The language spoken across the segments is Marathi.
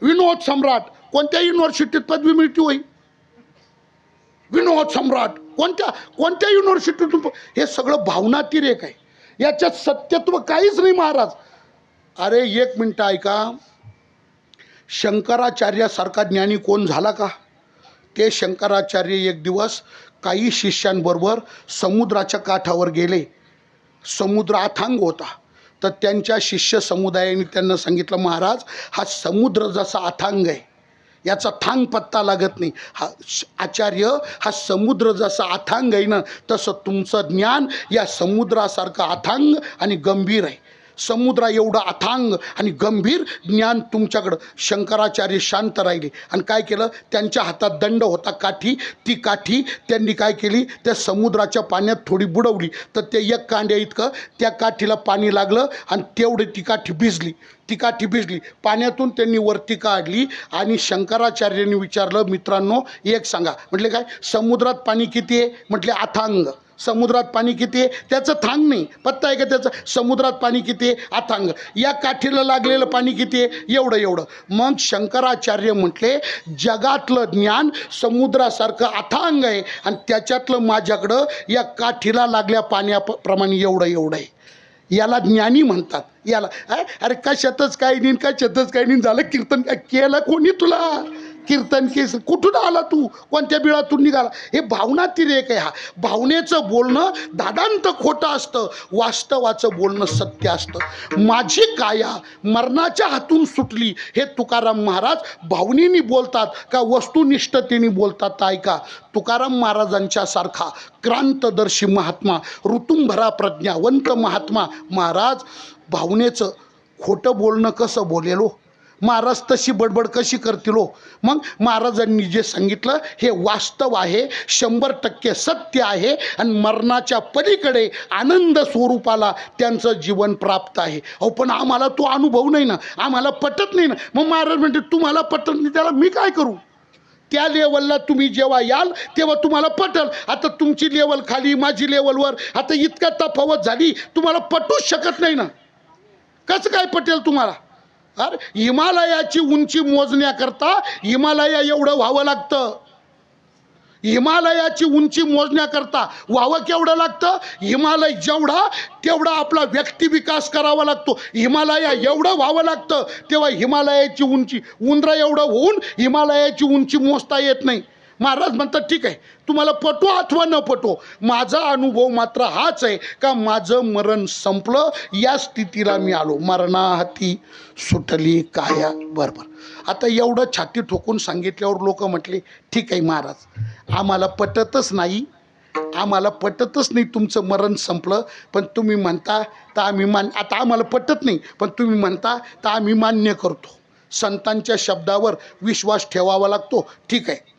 विनोद सम्राट कोणत्या युनिव्हर्सिटीत पदवी मिळते होई? विनोद सम्राट कोणत्या युनिव्हर्सिटीतून? हे सगळं भावनातिरेक आहे, याच्यात सत्यत्व काहीच नाही महाराज. अरे एक मिनटं ऐका, शंकराचार्यासारखा ज्ञानी कोण झाला का? ते शंकराचार्य एक दिवस काही शिष्यांबरोबर समुद्राच्या काठावर गेले. समुद्र अथांग होता. तर त्यांच्या शिष्य समुदायाने त्यांना सांगितलं, महाराज हा समुद्र जसा अथांग आहे, याचा थांग पत्ता लागत नाही. आचार्य हा समुद्र जसा अथांग आहे ना, तसं तुमचं ज्ञान या समुद्रासारखं अथांग आणि गंभीर आहे. समुद्रा एवढं अथांग आणि गंभीर ज्ञान तुमच्याकडं. शंकराचार्य शांत राहिले आणि काय केलं, त्यांच्या हातात दंड होता, काठी. ती काठी त्यांनी काय केली, त्या समुद्राच्या पाण्यात थोडी बुडवली, तर ते एक कांड्या इतकं त्या काठीला पाणी लागलं आणि तेवढी ती काठी भिजली. ती काठी भिजली, पाण्यातून त्यांनी वरती काढली आणि शंकराचार्यांनी विचारलं, मित्रांनो एक सांगा. म्हटले काय? समुद्रात पाणी किती आहे? म्हटले अथांग. समुद्रात पाणी किती आहे? त्याचं थांग नाही, पत्ता आहे का त्याचं? समुद्रात पाणी किती आहे? अथांग. या काठीला लागलेलं पाणी किती आहे? एवढं एवढं. मग शंकराचार्य म्हटले, जगातलं ज्ञान समुद्रासारखं अथांग आहे आणि त्याच्यातलं माझ्याकडं या काठीला लागल्या पाण्याप्रमाणे एवढं एवढं आहे. याला ज्ञानी म्हणतात. याला अरे कशातच काही नाही, कशातच काही नाही. झालं कीर्तन केलं कोणी तुला? कीर्तन केस कुठून आला तू? कोणत्या बिळातून निघाला? हे भावनातिरेक आहे. हा भावनेचं बोलणं दादांत खोटं असतं, वास्तवाचं बोलणं सत्य असतं. माझी काया मरणाच्या हातून सुटली हे तुकाराम महाराज भावनेनी बोलतात का वस्तुनिष्ठतेने बोलतात? ऐका, तुकाराम महाराजांच्या सारखा क्रांतदर्शी महात्मा, ऋतुंभरा प्रज्ञावंत महात्मा महाराज भावनेचं खोटं बोलणं कसं बोलेलो? महाराज तशी बडबड कशी करतील हो? मग महाराजांनी जे सांगितलं हे वास्तव आहे, 100% सत्य आहे आणि मरणाच्या पलीकडे आनंद स्वरूपाला त्यांचं जीवन प्राप्त आहे. अहो पण आम्हाला तो अनुभव नाही ना, आम्हाला पटत नाही ना. मग महाराज म्हणते तुम्हाला पटत नाही, त्याला मी काय करू? त्या लेवलला तुम्ही जेव्हा याल तेव्हा तुम्हाला पटल. आता तुमची लेवल खाली, माझी लेवलवर, आता इतका तफावत झाली, तुम्हाला पटूच शकत नाही ना. कसं काय पटेल तुम्हाला? अरे हिमालयाची उंची मोजण्याकरता हिमालया एवढं व्हावं लागतं. हिमालयाची उंची मोजण्याकरता व्हावं केवढं लागतं? हिमालय जेवढा तेवढा आपला व्यक्ती विकास करावा लागतो. हिमालया एवढं व्हावं लागतं, तेव्हा हिमालयाची उंची उंदरा एवढं होऊन हिमालयाची उंची मोजता येत नाही. महाराज म्हणतात ठीक आहे, तुम्हाला पटो अथवा न पटो, माझा अनुभव मात्र हाच आहे का माझं मरण संपलं, या स्थितीला मी आलो. मरणाहाती सुटली काया. बरोबर. आता एवढं छाती ठोकून सांगितल्यावर लोक म्हटले, ठीक आहे महाराज, आम्हाला पटतच नाही, आम्हाला पटतच नाही तुमचं मरण संपलं, पण तुम्ही म्हणता तर आम्ही आता आम्हाला पटत नाही, पण तुम्ही म्हणता तर आम्ही मान्य करतो. संतांच्या शब्दावर विश्वास ठेवावा लागतो. ठीक आहे.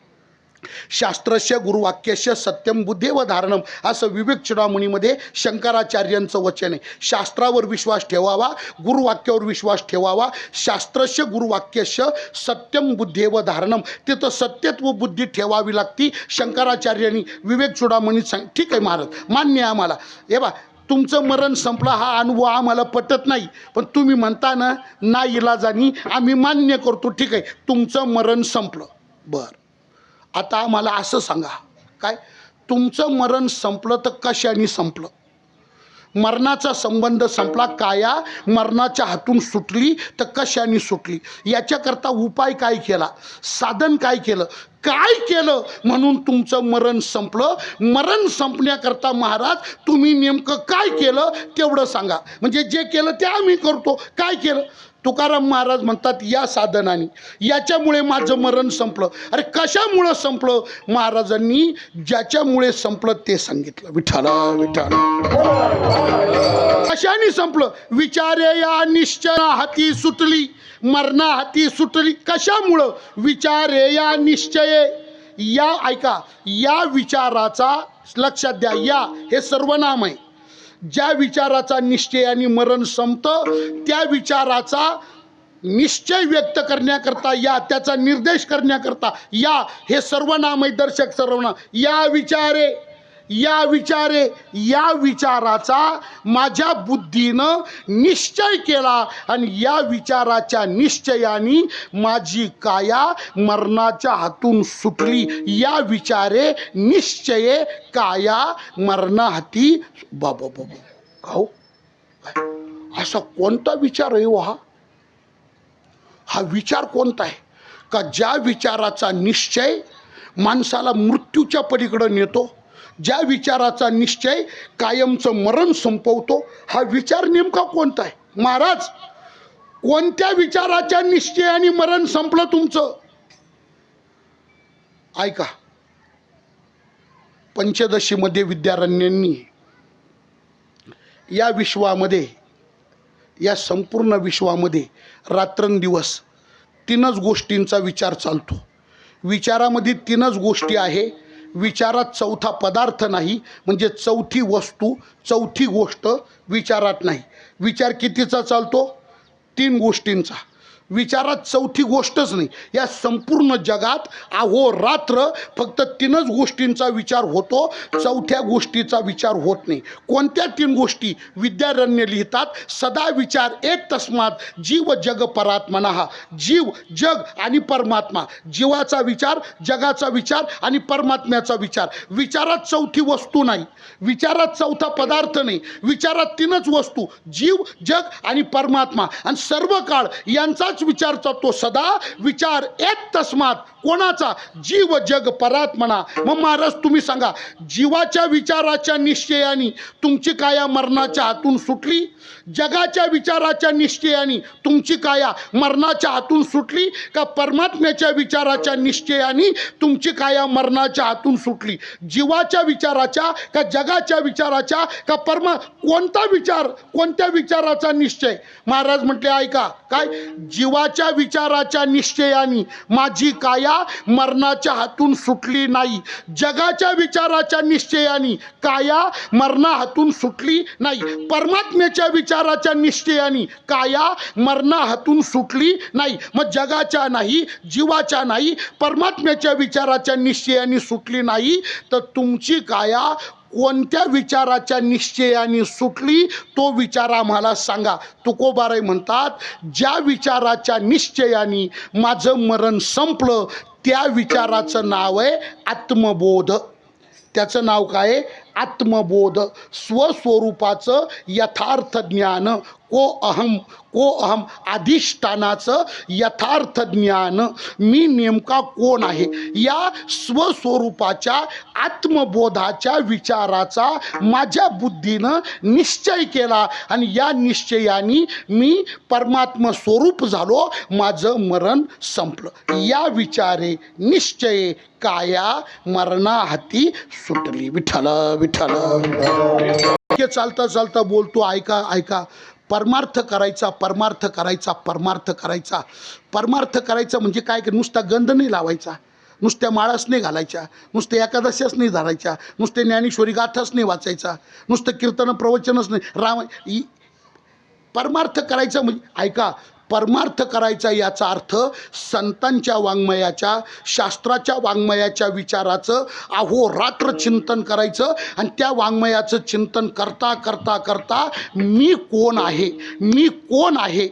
शास्त्रस्य गुरुवाक्यस्य सत्यम बुद्धेव धारणम असं विवेक चूडामणीमध्ये शंकराचार्यांचं वचन आहे. शास्त्रावर विश्वास ठेवावा, गुरुवाक्यावर विश्वास ठेवावा. शास्त्रस्य गुरुवाक्यस्य सत्यम बुद्धेव धारणम, तिथं सत्यत्व बुद्धी ठेवावी लागती. शंकराचार्यांनी विवेक चूडामणीत ठीक आहे महाराज, मान्य आहे आम्हाला. हे बा तुमचं मरण संपलं हा अनुभव आम्हाला पटत नाही, पण तुम्ही म्हणता ना नाईलाजानी आम्ही मान्य करतो. ठीक आहे, तुमचं मरण संपलं. बरं, आता आम्हाला असं सांगा, काय तुमचं मरण संपलं तर कशाने संपलं? मरणाचा संबंध संपला, काया मरणाच्या हातून सुटली तर कशाने सुटली? याच्याकरता उपाय काय केला? साधन काय केलं? काय केलं म्हणून तुमचं मरण संपलं? मरण संपण्याकरता महाराज तुम्ही नेमकं काय केलं तेवढं सांगा, म्हणजे जे केलं ते आम्ही करतो. काय केलं? तुकाराम महाराज म्हणतात, या साधनाने, याच्यामुळे माझं मरण संपलं. अरे कशामुळं संपलं? महाराजांनी ज्याच्यामुळे संपलं ते सांगितलं. विठ्ठल विठ्ठल. कशाने संपलं? विचारे या निश्चय हाती सुटली, मरणा हाती सुटली. कशामुळं? विचारे या निश्चय. या ऐका, या विचाराचा लक्षात द्या, या हे सर्वनाम आहे. ज्या विचाराचा निश्चयाने मरण संपतं त्या विचाराचा निश्चय व्यक्त करण्याकरता या, त्याचा निर्देश करण्याकरता या, हे सर्वनाम आहे, दर्शक सर्वनाम. या विचारे, या विचारे, या विचाराचा माझ्या बुद्धीनं निश्चय केला आणि या विचाराच्या निश्चयाने माझी काया मरणाच्या हातून सुटली. या विचारे निश्चये काया मरणाहाती. बाबा बाबा खाऊ असा कोणता विचार आहे हो? हा विचार कोणता आहे का ज्या विचाराचा निश्चय माणसाला मृत्यूच्या पलीकडे नेतो, ज्या विचाराचा निश्चय कायमचं मरण संपवतो? हा विचार नेमका कोणता आहे महाराज? कोणत्या विचाराच्या निश्चयाने मरण संपलं तुमचं? ऐका, पंचदशीमध्ये विद्यारण्यांनी या विश्वामध्ये, या संपूर्ण विश्वामध्ये रात्रंदिवस तीनच गोष्टींचा विचार चालतो. विचारामध्ये तीनच गोष्टी आहे. विचारात चौथा पदार्थ नाही, म्हणजे चौथी वस्तू, चौथी गोष्ट विचारात नाही. विचार कितीचा चालतो? तीन गोष्टींचा. विचारात चौथी गोष्टच नाही. या संपूर्ण जगात अहोरात्र फक्त तीनच गोष्टींचा विचार होतो, चौथ्या गोष्टीचा विचार होत नाही. कोणत्या तीन गोष्टी? विद्यारण्य लिहितात, सदा विचार एक तस्मात जीव जग परात्मनः. जीव, जग आणि परमात्मा. जीवाचा विचार, जगाचा विचार आणि परमात्म्याचा विचार. विचारात चौथी वस्तू नाही, विचारात चौथा पदार्थ नाही. विचारात तीनच वस्तू, जीव, जग आणि परमात्मा. आणि सर्व काळ यांचा विचारचा तो सदा विचार एक तस्मात. कोणाचा? जीव जग परात्मना. मग महाराज तुम्ही सांगा, जीवाच्या विचाराच्या निश्चयाने तुमची काया मरणाच्या हातून सुटली, जगाच्या विचाराच्या निश्चयाने तुमची काया मरणाच्या हातून सुटली, का परमात्म्याच्या विचाराच्या निश्चयाने तुमची काया मरणाच्या हातून सुटली? जीवाच्या विचाराच्या का जगाच्या विचाराच्या का कोणता विचार, कोणत्या विचाराचा निश्चय? महाराज म्हटले ऐका, काय? जीवाच्या विचाराच्या निश्चयाने माझी काया मरणाच्या हातून सुटली नाही. जगाच्या विचाराच्या निश्चयाने काया मरणा हातून सुटली नाही. परमात्म्याच्या विचाराच्या निश्चयाने काया मरणा हातून सुटली नाही. मग जगाच्या नाही, जीवाच्या नाही, परमात्म्याच्या विचाराच्या निश्चयाने सुटली नाही, तर तुमची काया कोणत्या विचाराच्या निश्चयाने सुटली तो विचार आम्हाला सांगा. तुकोबाराय म्हणतात, ज्या विचाराच्या निश्चयाने माझं मरण संपलं त्या विचाराचं नाव आहे आत्मबोध. त्याचं नाव काय आहे? आत्मबोध. स्वस्वरूपाचं यथार्थ ज्ञान. को अहम अधिष्ठानाचं यथार्थ ज्ञान. मी नेमका कोण आहे या स्वस्वरूपाच्या आत्मबोधाच्या विचाराचा माझ्या बुद्धीनं निश्चय केला आणि या निश्चयाने मी परमात्म स्वरूप झालो, माझं मरण संपलं. या विचारे निश्चये काया मरणा हाती सुटली. विठ्ठल विठ्ठल. चालता चालता बोलतो, ऐका ऐका. परमार्थ करायचा, परमार्थ करायचा, परमार्थ करायचा. परमार्थ करायचा म्हणजे काय? नुसता गंध नाही लावायचा, नुसत्या माळाच नाही घालायच्या, नुसत्या एकादशाच नाही धरायच्या, नुसते ज्ञानेश्वरी गाथाच नाही वाचायचा, नुसतं कीर्तन प्रवचनच नाही. परमार्थ करायचा म्हणजे ऐका, परमार्थ करायचा याचा अर्थ संतांच्या वाङ्मयाच्या, शास्त्राच्या वाङ्मयाच्या विचाराचं अहोरात्र चिंतन करायचं आणि त्या वाङ्मयाचं चिंतन करता करता करता मी कोण आहे, मी कोण आहे,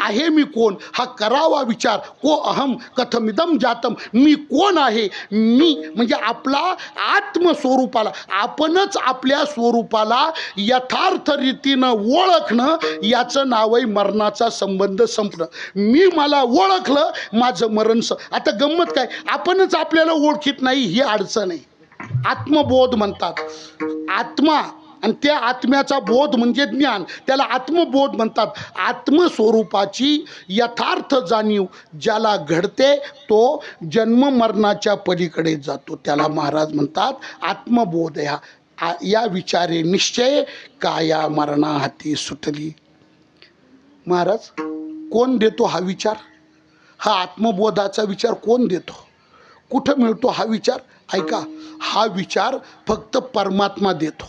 आहे मी कोण हा करावा विचार. को अहम कथमिदम जातम. मी कोण आहे? मी म्हणजे आपला आत्मस्वरूपाला, आपणच आपल्या स्वरूपाला यथार्थ रीतीनं ओळखणं, याचं नाव आहे मरणाचा संबंध संपणं. मी मला ओळखलं, माझं मरण आता गंमत काय, आपणच आपल्याला ओळखीत नाही, ही अडचण आहे. आत्मबोध म्हणतात. आत्मा आणि त्या आत्म्याचा बोध म्हणजे ज्ञान, त्याला आत्मबोध म्हणतात. आत्मस्वरूपाची यथार्थ जाणीव ज्याला घडते तो जन्म मरणाच्या पलीकडे जातो, त्याला महाराज म्हणतात आत्मबोध. या विचारे निश्चय काया मरणा हाती सुटली. महाराज कोण देतो हा विचार? हा आत्मबोधाचा विचार कोण देतो? कुठं मिळतो हा विचार? ऐका, हा विचार फक्त परमात्मा देतो.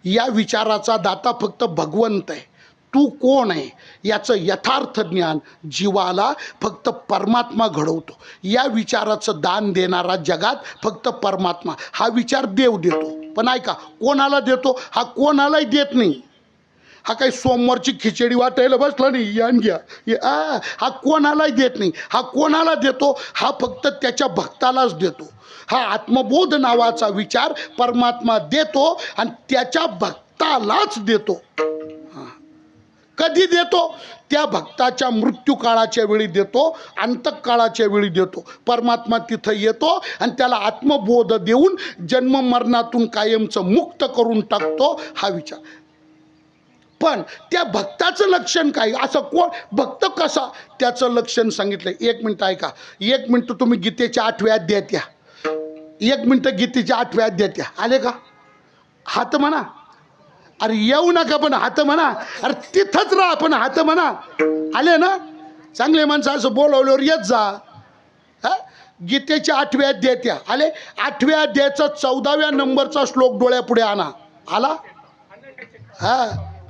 या विचाराचा दाता फक्त भगवंत आहे. तू कोण आहे याचं यथार्थ ज्ञान जीवाला फक्त परमात्मा घडवतो. या विचाराचं दान देणारा जगात फक्त परमात्मा. हा विचार देव देतो, पण ऐका, कोणाला देतो? हा कोणालाही देत नाही. हा काही सोमवारची खिचडी वाटायला बसला नाही, यान घ्या, हा कोणालाही देत नाही. हा कोणाला देतो? हा फक्त त्याच्या भक्तालाच देतो. हा आत्मबोध नावाचा विचार परमात्मा देतो आणि त्याच्या भक्तालाच देतो. कधी देतो? त्या भक्ताच्या मृत्यू काळाच्या वेळी देतो, अंतकाळाच्या वेळी देतो. परमात्मा तिथं येतो आणि त्याला आत्मबोध देऊन जन्म मरणातून कायमचं मुक्त करून टाकतो. हा विचार. पण त्या भक्ताचं लक्षण काय? असं कोण भक्त कसा? त्याचं लक्षण सांगितलं. 1 मिनिट ऐका, 1 मिनिट तुम्ही गीतेच्या 8व्या अध्यायात या. 1 मिनिट गीतेच्या 8व्या अध्यायात या. आले का? हात म्हणा. अरे येऊ नका पण हात म्हणा. अरे तिथंच राहा पण हात म्हणा. आले ना? चांगले माणसं असं बोलवल्यावर येत जा. हा, गीतेच्या 8व्या अध्यायात या. आले? 8व्या अध्यायाचा 14व्या नंबरचा श्लोक डोळ्यापुढे आणा. आला? हा,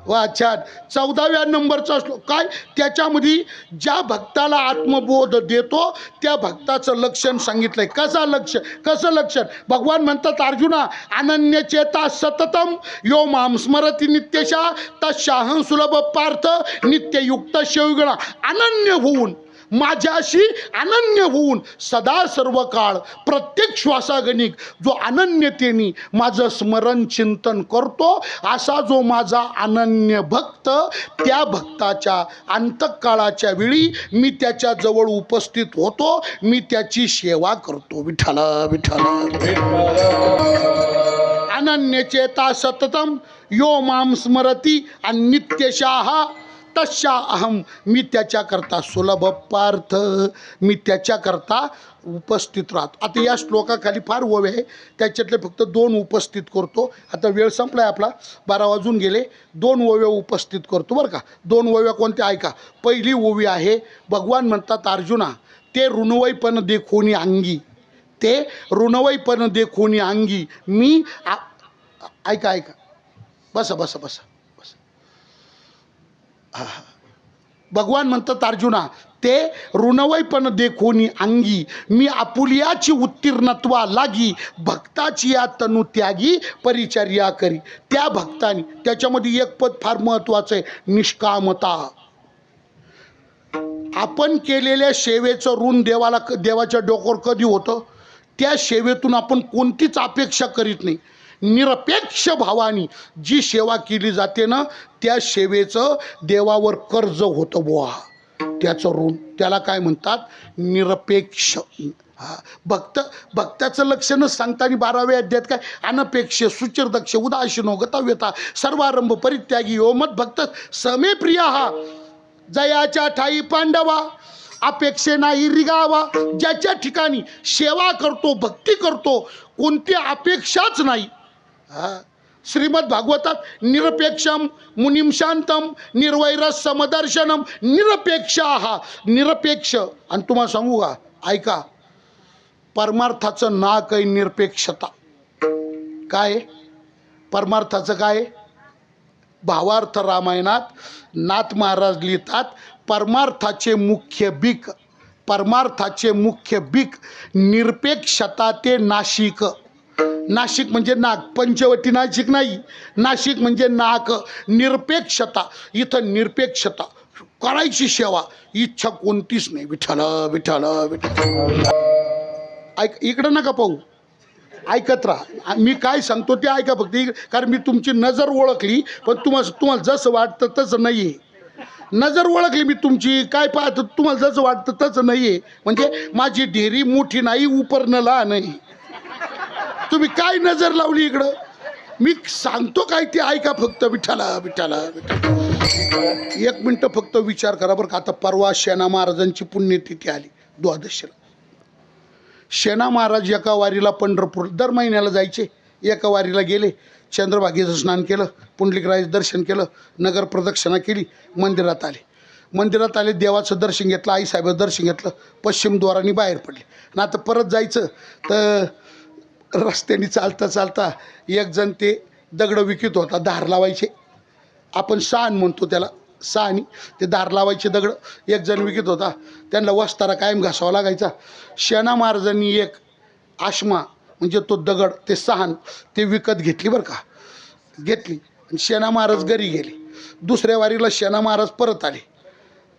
वा, छान. 14व्या नंबरचा श्लोक काय? त्याच्यामध्ये ज्या भक्ताला आत्मबोध देतो त्या भक्ताचं लक्षण सांगितलंय. कसं लक्षण? भगवान म्हणतात, अर्जुना, अनन्य चेता सततम यो माम स्मरती नित्यशा तस्याहं सुलभ पार्थ नित्ययुक्त शेवगणा. अनन्य होऊन, माझ्याशी अनन्य होऊन सदा सर्व काळ प्रत्येक श्वासागणिक जो अनन्यतेने माझं स्मरण चिंतन करतो, असा जो माझा अनन्य भक्त, त्या भक्ताच्या अंतकाळाच्या वेळी मी त्याच्या जवळ उपस्थित होतो, मी त्याची सेवा करतो. विठ्ठल विठ्ठल. अनन्यचेता सततम यो माम स्मरती आणि नित्यशाह तस्या अहम. मी त्याच्याकरता सुलभ पार्थ, मी त्याच्याकरता उपस्थित राहतो. आता या श्लोकाखाली फार ओवे आहे, त्याच्यातले फक्त 2 उपस्थित करतो. आता वेळ संपलाय आपला, 12 वाजून गेले. 2 ओव्या उपस्थित करतो बरं का. 2 ओव्या कोणत्या? ऐका. पहिली ओवी आहे, भगवान म्हणतात, अर्जुना, ते ऋणवैपण देखोनी अंगी, ते ऋणवैपण देखोनी अंगी मी ऐका ऐका, बसा बसा बसा. भगवान म्हणतात, अर्जुना, ते ऋणवैपण देखोनी अंगी मी आपुलियाची उत्तीर्णत्वा लागी भक्ताची या तनु त्यागी परिचर्या करी. त्या भक्तानी, त्याच्यामध्ये एक पद फार महत्वाचं आहे, निष्कामता. आपण केलेल्या सेवेचं ऋण देवाच्या डोक्यावर कधी होतं? त्या सेवेतून आपण कोणतीच अपेक्षा करीत नाही. निरपेक्ष भावानी जी सेवा केली जाते ना, त्या सेवेचं देवावर कर्ज होतं बुवा, त्याचं ऋण. त्याला काय म्हणतात? निरपेक्ष. हा, भक्ताचं लक्षणच सांगताना 12व्या अध्यायात काय? अनपेक्ष सुचिरदक्ष उदासीनो गतव्यता सर्वारंभ परित्यागी यो मत भक्त समे प्रिया. हा, जयाच्या ठाई पांडवा अपेक्षे नाही रिगावा. ज्याच्या ठिकाणी सेवा करतो, भक्ती करतो, कोणती अपेक्षाच नाही. श्रीमद भागवतात निरपेक्षम मुनिम शांतम निर्वैरस समदर्शनम निरपेक्ष. हा, निरपेक्ष. आणि तुम्हाला सांगू का, ऐका, परमार्थाचं नाक आहे निरपेक्षता. काय परमार्थाचं? काय भावार्थ रामायणात नाथ महाराज लिहितात, परमार्थाचे मुख्य बीक, परमार्थाचे मुख्य बीक निरपेक्षता ते नाशिक. नाशिक म्हणजे नाक, पंचवटी नाशिक नाही, नाशिक म्हणजे नाक. निरपेक्षता, इथं निरपेक्षता, करायची सेवा, इच्छा कोणतीच नाही. विठ्ठल विठ्ठल विठ्ठल. ऐक, इकडं नका पाहू, ऐकत राहा. मी काय सांगतो ते ऐका फक्त. कारण मी तुमची नजर ओळखली, पण तुम्हाला जसं वाटतं तसं नाही आहे. नजर ओळखली मी तुमची, काय पाहतं तुम्हाला जसं वाटतं तसं नाही आहे. म्हणजे माझी ढेरी मोठी नाही, उपरनं लहान नाही. तुम्ही काय नजर लावली इकडं? मी सांगतो काय ते ऐका फक्त. विठ्ठला विठ्ठला विठ्ठला. 1 मिनटं फक्त विचार करा बरं का. आता परवा शेणा महाराजांची पुण्यतिथी आली, द्वादशीला. शेणा महाराज एका वारीला पंढरपूर दर महिन्याला जायचे. एका वारीला गेले, चंद्रभागेचं स्नान केलं, पुंडलिकरायाचं दर्शन केलं, नगर प्रदक्षिणा केली, मंदिरात आले. मंदिरात आले, देवाचं दर्शन घेतलं, आईसाहेबाचं दर्शन घेतलं, पश्चिम द्वाराने बाहेर पडले. आणि आता परत जायचं तर रस्त्याने चालता चालता एक जण ते दगड विकत होता, धार लावायचे, आपण साण म्हणतो त्याला, साणी, ते धार लावायचे दगड एक जण विकत होता. त्यांना वस्तारा कायम घासावा लागायचा. शेणा महाराजांनी एक आश्मा म्हणजे तो दगड ते सहान ते विकत घेतली बरं का, घेतली आणि शेणा महाराज घरी गेले. दुसऱ्या वारीला शेणा महाराज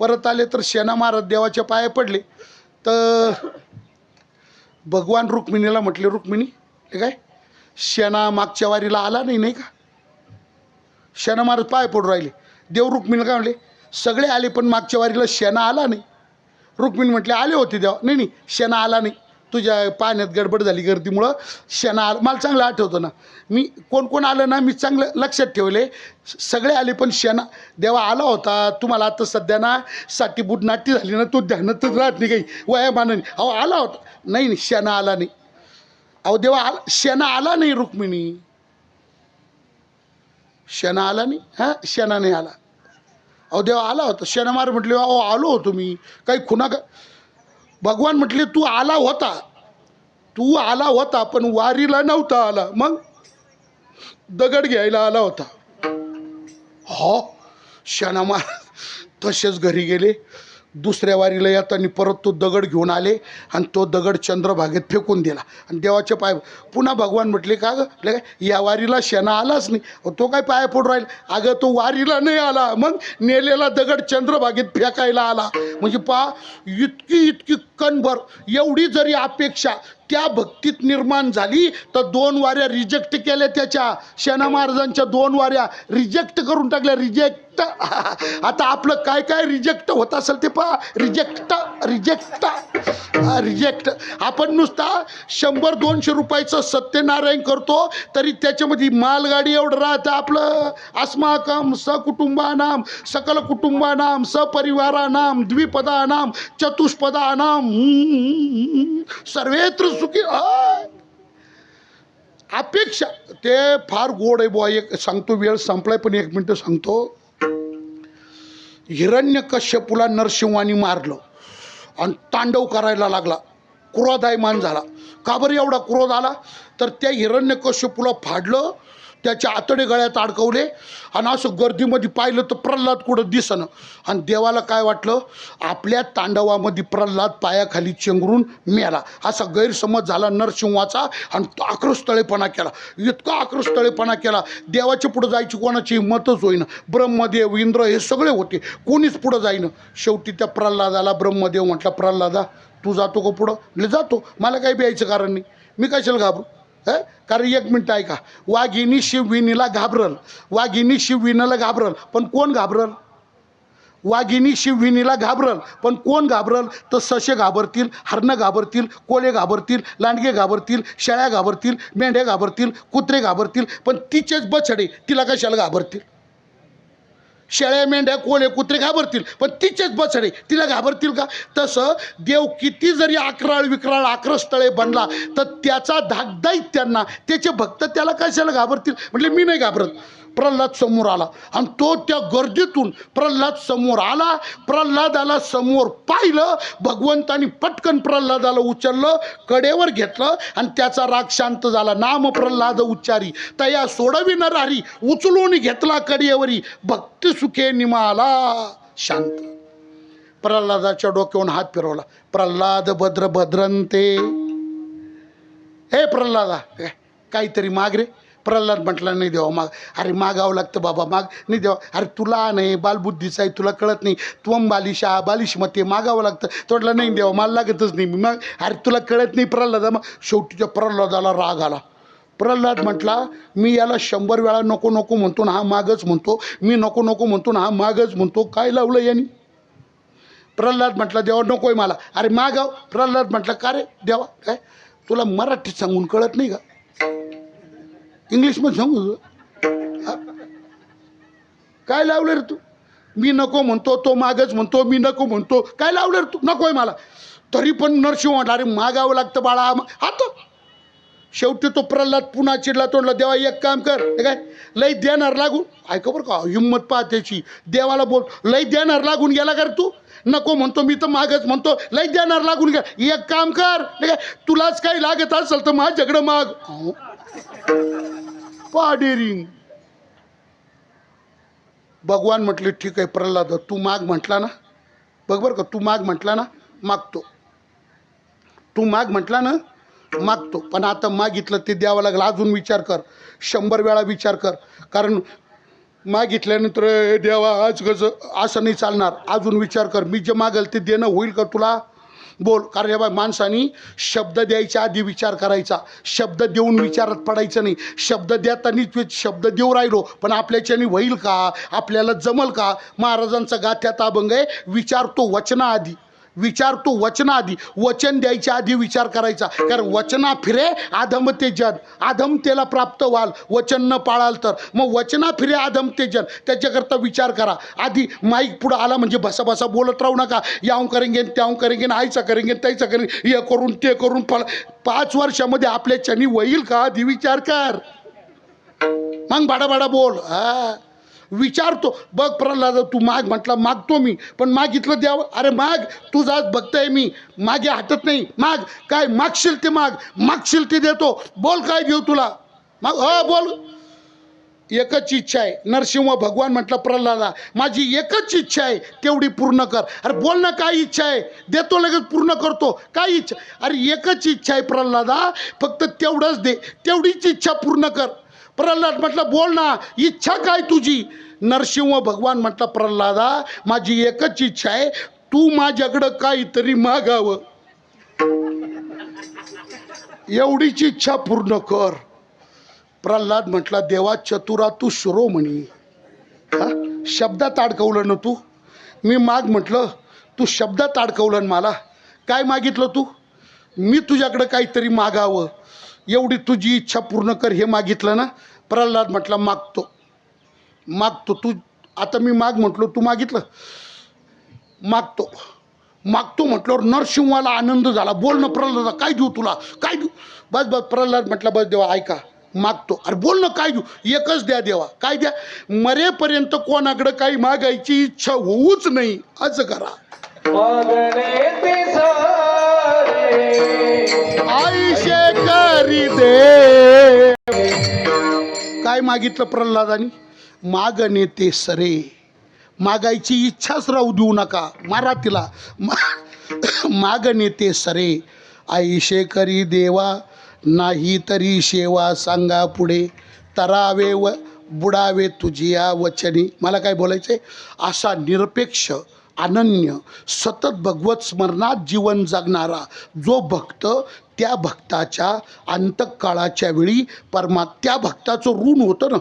परत आले तर शेणा महाराज देवाच्या पाया पडले. तर भगवान रुक्मिणीला म्हटले, रुक्मिणी हे काय शेणा मागच्या वारीला आला नाही, नाही का? शेणा महाराज पाय पडून राहिले. देव रुक्मिणीला काय म्हणले, सगळे आले पण मागच्या वारीला शेणा आला नाही. रुक्मिणी म्हटले, आले होते देवा. नाही नाही, शेणा आला नाही, तुझ्या पाण्यात गडबड झाली गर्दीमुळं शेणा आला. मला चांगलं आठवतं ना, मी कोण कोण आलं ना मी चांगलं लक्षात ठेवले. सगळे आले पण शेणा देवा आला होता. तुम्हाला आता सध्या ना साठी बुट नाट्य झाली ना, तो ध्यानातच राहत नाही काही वयामानाने. अहो आला होता, नाही नाही शेणा आला नाही. अहो देवा आला, शेणा आला नाही रुक्मिणी, शेणा आला नाही. हां शेणा नाही आला. अहो देवा आला होता. शेणा मार म्हटले, अहो आलो होतो मी, काही खुना का. भगवान म्हटले, तू आला होता पण वारीला नव्हता आला, मग दगड घ्यायला आला होता. हो. शेणा महाराज तसेच घरी गेले. दुसऱ्या वारीला येताना परत तो दगड घेऊन आले आणि तो दगड चंद्रभागेत फेकून दिला आणि देवाच्या पाय. पुन्हा भगवान म्हटले, का गं या वारीला शेणा आलाच नाही. तो काय पाया पडून राहील. अगं तो वारीला नाही आला, मग नेलेला दगड चंद्रभागेत फेकायला आला. म्हणजे इतकी कणभर एवढी जरी अपेक्षा त्या भक्तीत निर्माण झाली तर 2 वाऱ्या रिजेक्ट केल्या. त्याच्या शेणा महाराजांच्या 2 वाऱ्या रिजेक्ट करून टाकल्या. रिजेक्ट. आता आपलं काय काय रिजेक्ट होत असेल ते पहा. रिजेक्ट. आपण नुसता 100-200 रुपयाचं सत्यनारायण करतो तरी त्याच्यामध्ये मालगाडी एवढं राहतं आपलं. अस्माकम सकुटुंबानाम सकल कुटुंबानाम सपरिवारानाम द्विपदानाम चतुष्पदानाम सर्वेत्र सुखी. अपेक्षा ते फार गोड आहे बुवा. एक सांगतो, वेळ संपलाय पण 1 मिनिट सांगतो. हिरण्यकश्यपूला नरसिंहाने मारलं आणि तांडव करायला लागला. क्रोधायमान झाला. का बरं एवढा क्रोध आला, तर त्या हिरण्यकश्यपूला फाडलं, त्याच्या आतडे गळ्यात अडकवले आणि असं गर्दीमध्ये पाहिलं तर प्रल्हाद कुठं दिसणं. आणि देवाला काय वाटलं, आपल्या तांडवामध्ये प्रल्हाद पायाखाली चेंगरून मेला. असा गैरसमज झाला नरसिंहाचा आणि आक्रस्तळेपणा केला. इतका आक्रस्तळेपणा केला, देवाच्या पुढं जायची कोणाची हिंमतच होईना. ब्रह्मदेव इंद्र हे सगळे होते, कोणीच पुढं जाईनं. शेवटी त्या प्रल्हादाला ब्रह्मदेव म्हटला, प्रल्हादा तू जातो का पुढं? म्हणजे जातो, मला काही द्यायचं कारण नाही, मी कशाला घाबरू. कारण 1 मिनिट ऐका. वाघिणी शिवविणीला घाबरल, वाघिणी शिवविणीला घाबरल, पण कोण घाबरल? वाघिणी शिवविणीला घाबरल पण कोण घाबरल? तर ससे घाबरतील, हरणं घाबरतील, कोले घाबरतील, लांडगे घाबरतील, शेळ्या घाबरतील, मेंढ्या घाबरतील, कुत्रे घाबरतील, पण तिचेच बछडे तिला कशाला घाबरतील? शेळ्या मेंढ्या कोले कुत्रे घाबरतील पण तिचेच बछडे तिला घाबरतील का? तसं देव किती जरी अकराळ विक्राळ आक्रस्तळे बनला तर त्याचा धाक दैत्यांना, त्याचे भक्त त्याला कशाला घाबरतील? म्हटले मी नाही घाबरत. प्रल्हाद समोर आला आणि तो त्या गर्दीतून प्रल्हाद समोर आला. प्रल्हादाला समोर पाहिलं, भगवंतानी पटकन प्रल्हादाला उचललं, कडेवर घेतलं आणि त्याचा राग शांत झाला. नाम प्रल्हाद उच्चारी तया सोडविणार हरी, उचलून घेतला कडेवरी, भक्ती सुखे निमाला शांत. प्रल्हादाच्या डोक्यावरून हात फिरवला. प्रल्हाद भद्र भद्रंते, हे प्रल्हादा काहीतरी माग रे. प्रल्हाद म्हटला, नाही देवा माग. अरे मागावं लागतं बाबा, माग. नाही देवा. अरे तुला नाही बालबुद्धीचा आहे, तुला कळत नाही. त्वम बालिशा बालिशमते, मागावं लागतं. तो म्हटलं नाही देवा मला लागतच नाही, मी माग. अरे तुला कळत नाही प्रल्हादा. मग शेवटी त्या प्रल्हादाला राग आला. प्रल्हाद म्हटला, मी याला 100 वेळा नको नको म्हणतो ना हा मागच म्हणतो, मी नको नको म्हणतो ना हा मागच म्हणतो, काय लावलं यांनी? प्रल्हाद म्हटला, देवा नकोय मला. अरे मागाव. प्रल्हाद म्हटला, का रे देवा, काय तुला मराठीत सांगून कळत नाही का? इंग्लिशमध्ये सांगू? काय लावलं रे तू? मी नको म्हणतो, तो मागच म्हणतो, मी नको म्हणतो, काय लावलं रे तू? नकोय मला. तरी पण नरसिंह म्हटला, अरे मागावं लागतं बाळा. आता शेवटी तो प्रल्हाद पुन्हा चिडला, तोडला, देवा एक काम कर, हे काय लई देणार लागून, ऐका बरं का हिंमत पहा त्याची. देवाला बोल, लई देणार लागून गेला कर तू? नको म्हणतो मी तर मागच म्हणतो, लई देणार लागून गेला. एक काम कर, हे काय तुलाच काही लागत असेल तर माझ्याकडं माग. पाडेरिंग. भगवान म्हटले, ठीक आहे प्रल्हाद, तू माग म्हटला ना, बघ बरं का, तू माग म्हटला ना, मागतो. तू माग म्हटला ना, मागतो, पण आता मागितलं ते द्यावं लागलं. अजून विचार कर, 100 वेळा विचार कर. कारण मागितल्यानंतर देवा आज कसं असं नाही चालणार. अजून विचार कर, मी जे मागेल ते देणं होईल का तुला? बोल. कारण बा माणसानी शब्द द्यायच्या आधी विचार करायचा. शब्द देऊन विचारात पडायचं नाही. शब्द देताना शब्द देऊ राहिलो, पण आपल्याच्याने होईल का, आपल्याला जमल का? महाराजांचा गाथ्यात अभंग आहे, विचारतो वचनाआधी. विचारतो वचनाआधी. वचन द्यायच्या आधी विचार करायचा. कारण वचना फिरे आधमते जन, आधमतेला प्राप्त व्हाल वचन न पाळाल तर. मग वचना फिरे आधमते जन, त्याच्याकरता विचार करा आधी. माईक पुढं आला म्हणजे बसा बसा बोलत राहू नका. याव करेंगे त्याव करेंगे, आयचा करेंगे त्याचा करेंगे, हे करून ते करून 5 वर्षामध्ये आपल्याच्यानी होईल का? आधी विचार कर, मग बाडा बोल. हा विचारतो. बघ प्रल्हाद, तू माग म्हटला, मागतो मी, पण मागितलं द्यावं. अरे माग, तुझा आज बघताय मी, मागे हातत नाही. माग, काय मागशील ते माग, मागशील ते देतो. बोल काय देऊ तुला? माग. बोल. एकच इच्छा आहे. नरसिंह भगवान म्हटलं प्रल्हादा, माझी एकच इच्छा आहे, तेवढी पूर्ण कर. अरे बोल ना, काय इच्छा आहे? देतो, लगेच पूर्ण करतो. काय इच्छा? अरे एकच इच्छा आहे प्रल्हादा, फक्त तेवढंच दे, तेवढीच इच्छा पूर्ण कर. प्रल्हाद म्हटलं बोल ना, इच्छा काय तुझी? नरसिंह भगवान म्हटलं प्रल्हादा, माझी एकच इच्छा आहे, तू माझ्याकडं काहीतरी मागावं, एवढीच इच्छा पूर्ण कर. प्रल्हाद म्हटला, देवा चतुरा तू शिरोमणी. शब्दात अडकवलं ना तू. मी माग म्हटलं, तू शब्दात अडकवलं मला. काय मागितलं तू? मी तुझ्याकडं काहीतरी मागावं, एवढी तुझी इच्छा पूर्ण कर, हे मागितलं ना. प्रल्हाद म्हटला, मागतो तू. आता मी माग म्हटलो, तू मागितलं. मागतो म्हटल्यावर नरसिंहाला आनंद झाला. बोल ना प्रल्हादा, काय देऊ तुला, काय देऊ? बस प्रल्हाद म्हटला, बस देवा ऐका, मागतो. अरे बोल ना, काय देऊ? एकच द्या देवा. काय द्या? मरेपर्यंत कोणाकडं काही मागायची इच्छा होऊच नाही, असं करा. आईशे करी दे. काय मागितलं प्रल्हादानी? मागणे ते सरे. मागायची इच्छाच राहू देऊ नका. मारा तिला. मागणे ते सरे. आईशे करी देवा, नाही तरी शेवा. सांगा पुढे, तरावे व बुडावे तुझी या वचनी. मला काय बोलायचंय? असा निरपेक्ष, अनन्य, सतत भगवत स्मरणात जीवन जगणारा जो भक्त, त्या भक्ताच्या अंतकाळाच्या वेळी त्या भक्ताचं ऋण होतं ना,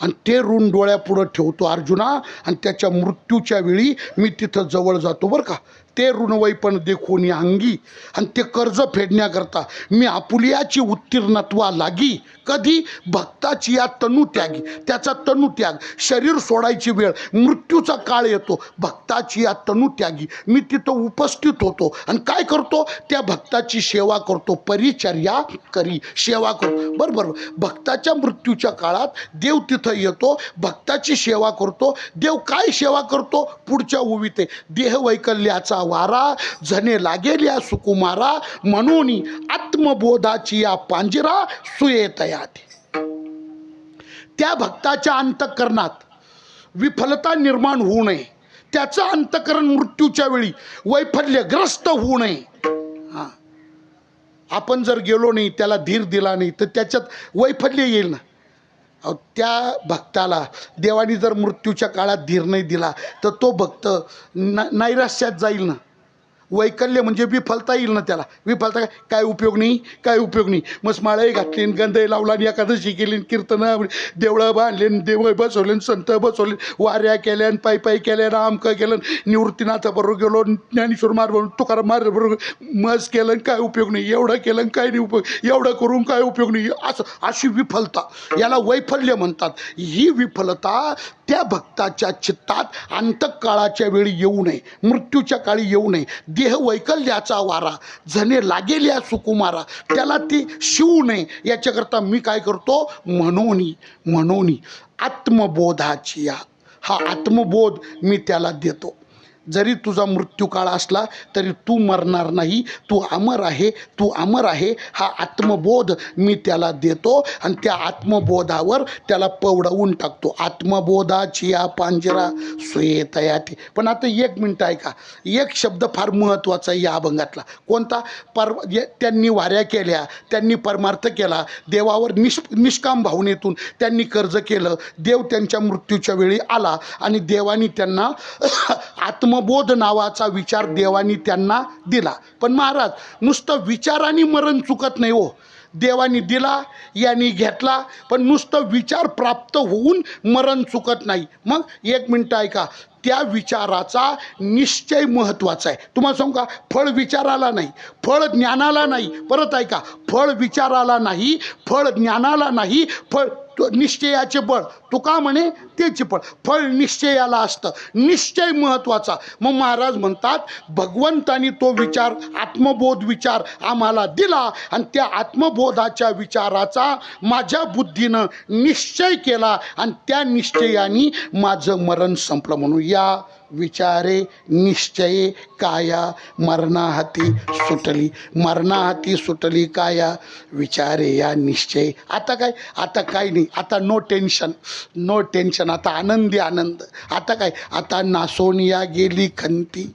आणि ते ऋण डोळ्यापुढं ठेवतो अर्जुना. आणि त्याच्या मृत्यूच्या वेळी मी तिथं जवळ जातो बरं का. ते ऋणवैपण देखून अंगी. आणि ते कर्ज फेडण्याकरता मी आपुलियाची उत्तीर्णत्वा लागी. कधी? भक्ताची या तनुत्यागी. त्याचा तनुत्याग, शरीर सोडायची वेळ, मृत्यूचा काळ येतो, भक्ताची या तनुत्यागी मी तिथं उपस्थित होतो. आणि काय करतो? त्या भक्ताची सेवा करतो, परिचर्या करी, सेवा करतो. बरोबर. भक्ताच्या मृत्यूच्या काळात देव तिथं येतो, भक्ताची सेवा करतो. देव काय सेवा करतो? पुढच्या उभीते, देह वैकल्याचा वारा, झने लागेल्या सुकुमारा, म्हणून आत्मबोधाची या पांजरा सुयेतया. त्या भक्ताच्या अंतःकरणात विफलता निर्माण होऊ नये, त्याचं अंतःकरण मृत्यूच्या वेळी वैफल्यग्रस्त होऊ नये. आपण जर गेलो नाही, त्याला धीर दिला नाही, तर त्याच्यात वैफल्य येईल ना. त्या भक्ताला देवानी जर मृत्यूच्या काळात धीर नाही दिला, तर तो भक्त नैराश्यात जाईल ना. वैकल्य म्हणजे विफलता येईल ना त्याला. विफलता काय उपयोग नाही, काय उपयोग नाही. मग माळाही घातली, गंधही लावला, आणि एकादशी केली, कीर्तन, देवळं बांधले, देव बसवले, संत बसवले, वाऱ्या केल्या, पायी केल्या, आमकं केलं, निवृत्तीनाथाबरोबर गेलो, ज्ञानेश्वर महाराज तुकाराम महाराज बरोबर मज केलं, काय उपयोग नाही. एवढं केलं, काय नाही उपयोग, एवढं करून काय उपयोग नाही. अशी विफलता, याला वैफल्य म्हणतात. ही विफलता त्या भक्ताच्या चित्तात अंतकाळाच्या वेळी येऊ नये, मृत्यूच्या काळी येऊ नये. देह वैकल्याचा वारा, झने लागेल्या सुकुमारा, त्याला ती शिवू नये, याच्याकरता मी काय करतो? म्हणून आत्मबोधाची या, हा आत्मबोध मी त्याला देतो. जरी तुझा मृत्यूकाळ असला तरी तू मरणार नाही, तू अमर आहे, तू अमर आहे, हा आत्मबोध मी त्याला देतो आणि त्या आत्मबोधावर त्याला पवडवून टाकतो. आत्मबोधाची या पांजरा सुयेतयाती. पण आता 1 मिनटं ऐका, एक शब्द फार महत्त्वाचा आहे या अभंगातला. कोणता? त्यांनी वाऱ्या केल्या, त्यांनी परमार्थ केला, देवावर निष्काम भावनेतून त्यांनी कर्ज केलं, देव त्यांच्या मृत्यूच्या वेळी आला आणि देवानी त्यांना आत्मबोध नावाचा विचार देवानी त्यांना दिला. पण महाराज, नुसतं विचाराने मरण चुकत नाही हो. देवानी दिला, यांनी घेतला, पण नुसतं विचार प्राप्त होऊन मरण चुकत नाही. मग 1 मिनटं ऐका, त्या विचाराचा निश्चय महत्त्वाचा आहे. तुम्हाला सांगू का, फळ विचाराला नाही, फळ ज्ञानाला नाही. परत ऐका, फळ विचाराला नाही, फळ ज्ञानाला नाही, फळ निश्चयाचे बळ. तुका म्हणे त्याचे फळ निश्चयाला असतं. निश्चय महत्त्वाचा. मग महाराज म्हणतात, भगवंतानी तो विचार, आत्मबोध विचार आम्हाला दिला आणि त्या आत्मबोधाच्या विचाराचा माझ्या बुद्धीनं निश्चय केला आणि त्या निश्चयाने माझं मरण संपलं. म्हणून या विचारे निश्चये काया मरणाहाती सुटली. मरणाहाती सुटली काया विचारे या निश्चय. आता काय? आता काय नाही. आता नो टेन्शन, नो टेन्शन. आता आनंदी आनंद. आता काय? आता नासोनिया गेली खंती.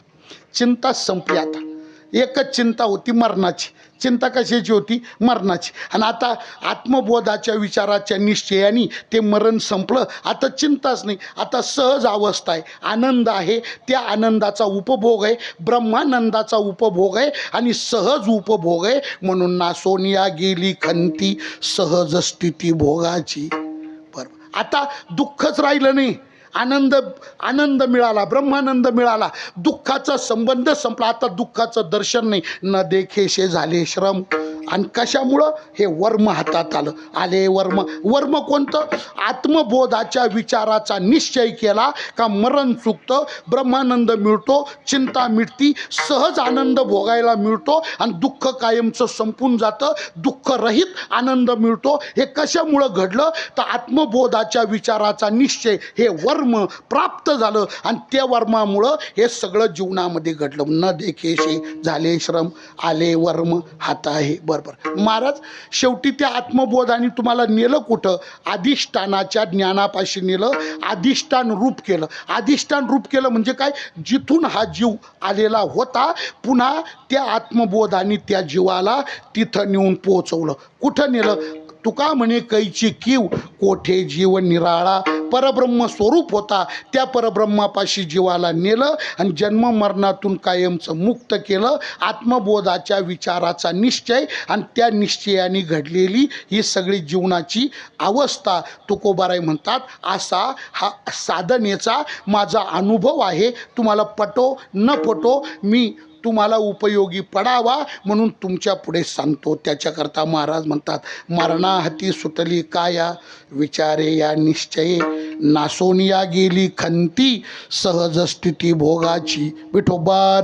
चिंता संपली. आता एकच चिंता होती, मरणाची. चिंता कशाची होती? मरणाची. आणि आता आत्मबोधाच्या विचाराच्या निश्चयाने ते मरण संपलं. आता चिंताच नाही. आता सहज अवस्था आहे, आनंद आहे. त्या आनंदाचा उपभोग आहे, ब्रह्मानंदाचा उपभोग आहे आणि सहज उपभोग आहे. म्हणून नासोनिया गेली खंती सहज स्थिती भोगाची. बरोबर. आता दुःखच राहिलं नाही, आनंद मिळाला, ब्रह्मानंद मिळाला. दुःखाचा संबंध संपला. आता दुःखाचं दर्शन नाही. न देखेशे झाले श्रम. आणि कशामुळं? हे वर्म हातात आले वर्म. वर्म कोणतं? आत्मबोधाच्या विचाराचा निश्चय केला का मरण चुकतं, ब्रह्मानंद मिळतो, चिंता मिटती, सहज आनंद भोगायला मिळतो आणि दुःख कायमचं संपून जातं. दुःखरहित आनंद मिळतो. हे कशामुळं घडलं? तर आत्मबोधाच्या विचाराचा निश्चय, हे वर्म प्राप्त झालं आणि त्या वर्मामुळं हे सगळं जीवनामध्ये घडलं. न देखेशे झाले श्रम, आले वर्म हात आहे. बरोबर. महाराज, शेवटी त्या आत्मबोधाने तुम्हाला नेलं कुठं? अधिष्ठानाच्या ज्ञानापाशी नेलं, अधिष्ठान रूप केलं. अधिष्ठान रूप केलं म्हणजे काय? जिथून हा जीव आलेला होता, पुन्हा त्या आत्मबोधाने त्या जीवाला तिथं नेऊन पोहोचवलं. कुठं नेलं? तुका म्हणे कैची कीव कोठे जीव निराळा. परब्रह्म स्वरूप होता, त्या परब्रह्मापाशी जीवाला नेलं आणि जन्म मरणातून कायमचं मुक्त केलं. आत्मबोधाच्या विचाराचा निश्चय आणि त्या निश्चयाने घडलेली ही सगळी जीवनाची अवस्था तुकोबाराय म्हणतात. असा हा साधनेचा माझा अनुभव आहे. तुम्हाला पटो न पटो, मी तुम्हाला उपयोगी पडावा म्हणून तुमच्या पुढे सांगतो. त्याच्याकरता महाराज म्हणतात, मरणाहाती सुटली काया विचारे या निश्चये नासोनिया गेली खंती सहज स्थिती भोगाची. विठोबा